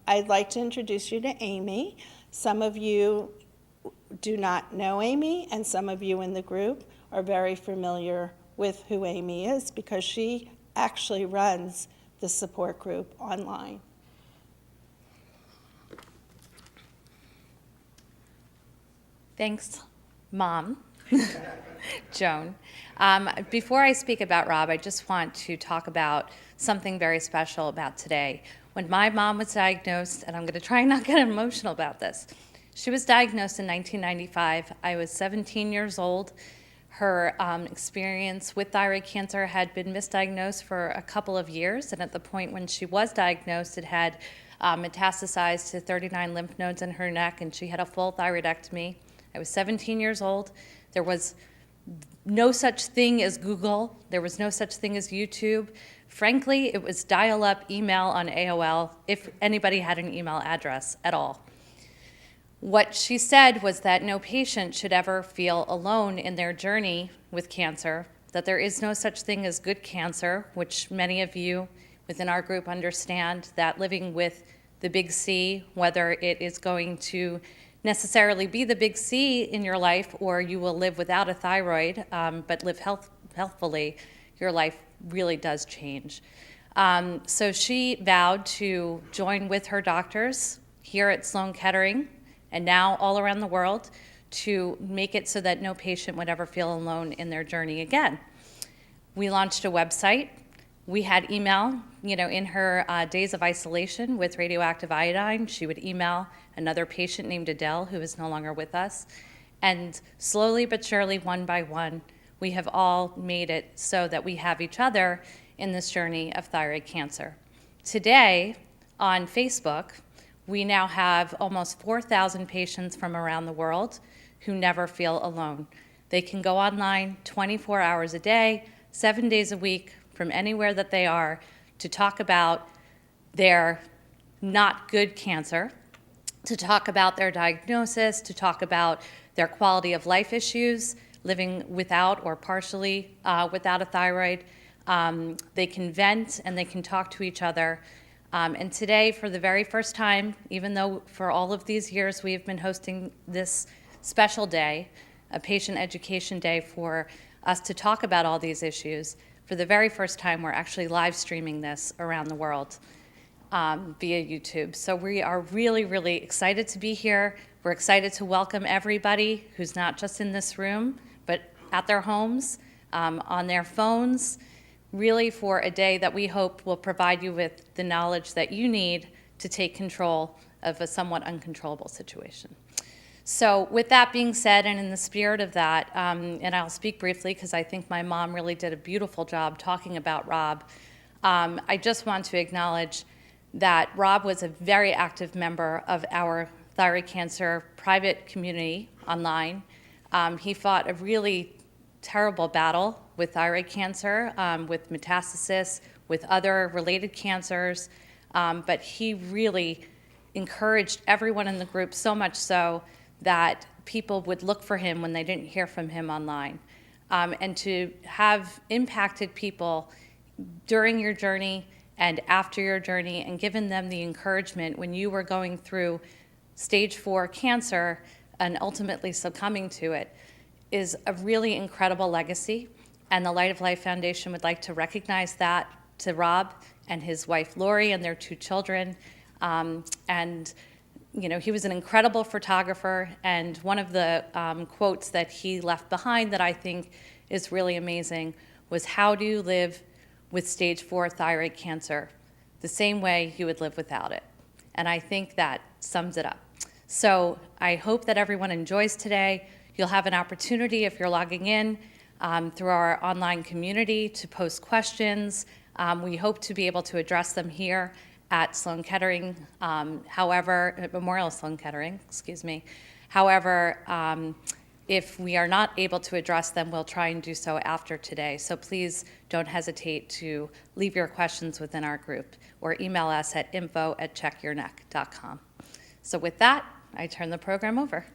I'd like to introduce you to Amy. Some of you do not know Amy, and some of you in the group are very familiar with who Amy is because she actually runs the support group online. Thanks, Mom, Joan. Before I speak about Rob, I just want to talk about something very special about today. When my mom was diagnosed, and I'm going to try and not get emotional about this, she was diagnosed in 1995. I was 17 years old. Her experience with thyroid cancer had been misdiagnosed for a couple of years, and at the point when she was diagnosed, it had metastasized to 39 lymph nodes in her neck, and she had a full thyroidectomy. I was 17 years old. There was no such thing as Google. There was no such thing as YouTube. Frankly, it was dial-up email on AOL, if anybody had an email address at all. What she said was that no patient should ever feel alone in their journey with cancer, that there is no such thing as good cancer, which many of you within our group understand, that living with the big C, whether it is going to necessarily be the big C in your life or you will live without a thyroid, but live healthfully, your life really does change. So she vowed to join with her doctors here at Sloan Kettering and now all around the world to make it so that no patient would ever feel alone in their journey again. We launched a website. We had email, in her days of isolation with radioactive iodine, she would email another patient named Adele, who is no longer with us. And slowly but surely, one by one, we have all made it so that we have each other in this journey of thyroid cancer. Today, on Facebook, we now have almost 4,000 patients from around the world who never feel alone. They can go online 24 hours a day, 7 days a week, from anywhere that they are, to talk about their not good cancer, to talk about their diagnosis, to talk about their quality of life issues, living without or partially without a thyroid. They can vent and they can talk to each other. And today, for the very first time, even though for all of these years we have been hosting this special day, a patient education day for us to talk about all these issues, for the very first time, we're actually live streaming this around the world via YouTube. So we are really, really excited to be here. We're excited to welcome everybody who's not just in this room, but at their homes, on their phones, really for a day that we hope will provide you with the knowledge that you need to take control of a somewhat uncontrollable situation. So with that being said, and in the spirit of that, and I'll speak briefly because I think my mom really did a beautiful job talking about Rob, I just want to acknowledge that Rob was a very active member of our thyroid cancer private community online. He fought a really terrible battle with thyroid cancer, with metastasis, with other related cancers, but he really encouraged everyone in the group so much so that people would look for him when they didn't hear from him online. And to have impacted people during your journey and after your journey and given them the encouragement when you were going through stage 4 cancer and ultimately succumbing to it is a really incredible legacy. And the Light of Life Foundation would like to recognize that to Rob and his wife Lori and their 2 children. He was an incredible photographer, and one of the quotes that he left behind that I think is really amazing was, "How do you live with stage 4 thyroid cancer? The same way you would live without it." And I think that sums it up. So I hope that everyone enjoys today. You'll have an opportunity, if you're logging in through our online community, to post questions. We hope to be able to address them here at Sloan Kettering, at Memorial Sloan Kettering, However, if we are not able to address them, we'll try and do so after today. So please don't hesitate to leave your questions within our group or email us at info@checkyourneck.com. So with that, I turn the program over.